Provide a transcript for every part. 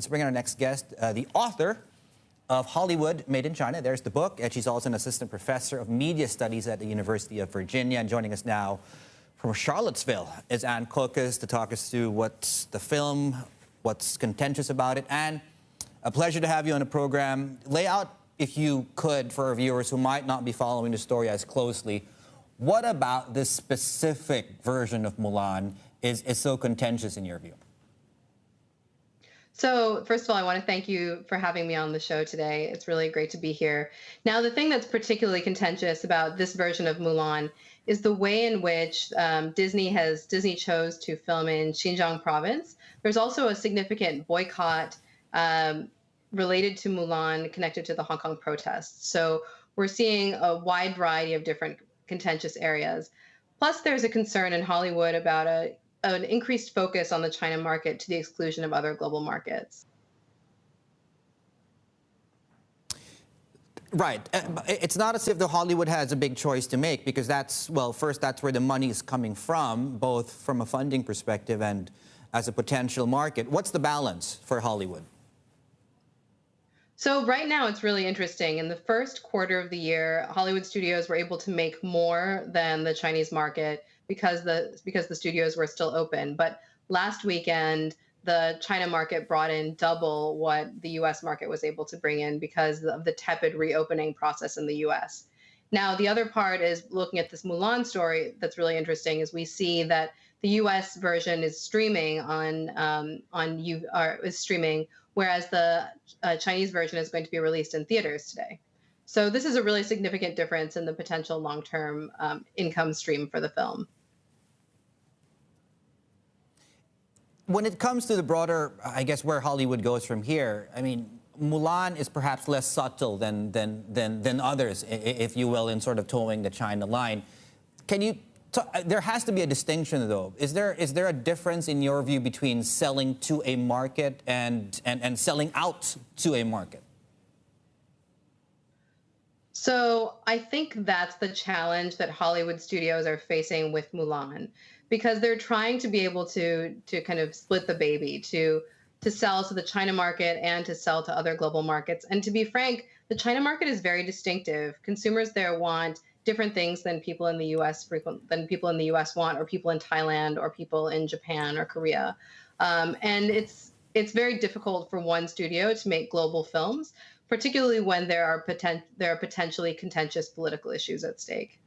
Let's bring in our next guest, the author of Hollywood Made in China. There's the book, and she's also an assistant professor of media studies at the University of Virginia. And joining us now from Charlottesville is Aynne Kokas to talk us through what's the film, what's contentious about it, and a pleasure to have you on the program. Lay out, if you could, for our viewers who might not be following the story as closely, what about this specific version of Mulan is so contentious in your view? So first of all, I want to thank you for having me on the show today. It's really great to be here. Now, the thing that's particularly contentious about this version of Mulan is the way in which Disney chose to film in Xinjiang province. There's also a significant boycott related to Mulan connected to the Hong Kong protests. So we're seeing a wide variety of different contentious areas. Plus, there's a concern in Hollywood about an increased focus on the China market to the exclusion of other global markets. Right. It's not as if the Hollywood has a big choice to make, because first, that's where the money is coming from, both from a funding perspective and as a potential market. What's the balance for Hollywood? So right now, it's really interesting. In the first quarter of the year, Hollywood studios were able to make more than the Chinese market because the studios were still open. But last weekend, the China market brought in double what the U.S. market was able to bring in because of the tepid reopening process in the U.S. Now, the other part is looking at this Mulan story that's really interesting is we see that the U.S. version is streaming whereas the Chinese version is going to be released in theaters today. So this is a really significant difference in the potential long-term income stream for the film. When it comes to the broader, I guess, where Hollywood goes from here, I mean, Mulan is perhaps less subtle than others, if you will, in sort of towing the China line. There has to be a distinction, though. Is there a difference, in your view, between selling to a market and selling out to a market? So I think that's the challenge that Hollywood studios are facing with Mulan, because they're trying to be able to kind of split the baby, to sell to the China market and to sell to other global markets. And to be frank, the China market is very distinctive. Consumers there want different things than people in the U.S. want, or people in Thailand, or people in Japan or Korea. And it's very difficult for one studio to make global films, particularly when there are potentially contentious political issues at stake.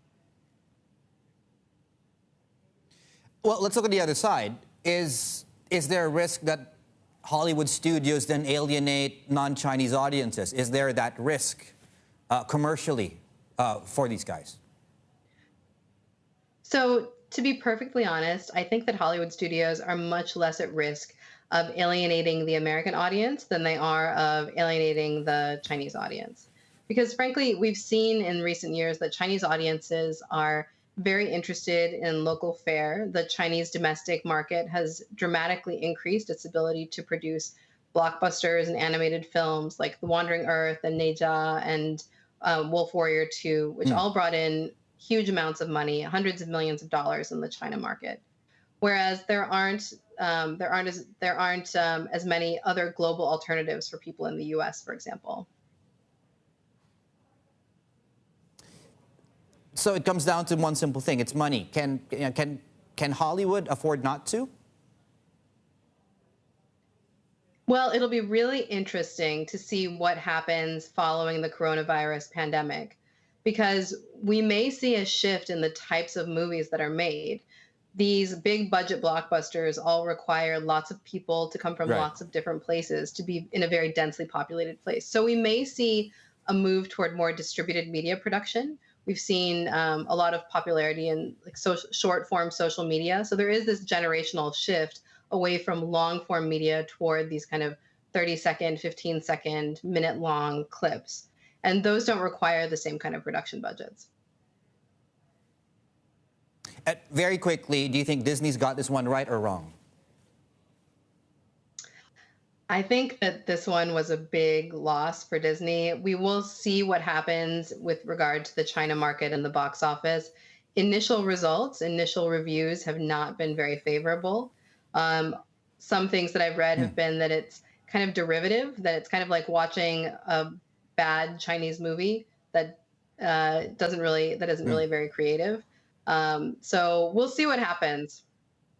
Well, let's look at the other side. Is there a risk that Hollywood studios then alienate non-Chinese audiences? Is there that risk commercially for these guys? So to be perfectly honest, I think that Hollywood studios are much less at risk of alienating the American audience than they are of alienating the Chinese audience. Because frankly, we've seen in recent years that Chinese audiences are very interested in local fare. The Chinese domestic market has dramatically increased its ability to produce blockbusters and animated films like The Wandering Earth and Neja and Wolf Warrior 2, which all brought in huge amounts of money, hundreds of millions of dollars in the China market. Whereas there aren't as many other global alternatives for people in the U.S., for example. So it comes down to one simple thing: it's money. Can Hollywood afford not to? Well, it'll be really interesting to see what happens following the coronavirus pandemic, because we may see a shift in the types of movies that are made. These big budget blockbusters all require lots of people to come from lots of different places to be in a very densely populated place. So we may see a move toward more distributed media production. We've seen a lot of popularity in short form social media. So there is this generational shift away from long form media toward these kind of 30-second, 15-second, minute-long clips. And those don't require the same kind of production budgets. Very quickly, do you think Disney's got this one right or wrong? I think that this one was a big loss for Disney. We will see what happens with regard to the China market and the box office. Initial results, initial reviews have not been very favorable. Some things that I've read have been that it's kind of derivative, that it's kind of like watching a bad Chinese movie that isn't really very creative. So we'll see what happens.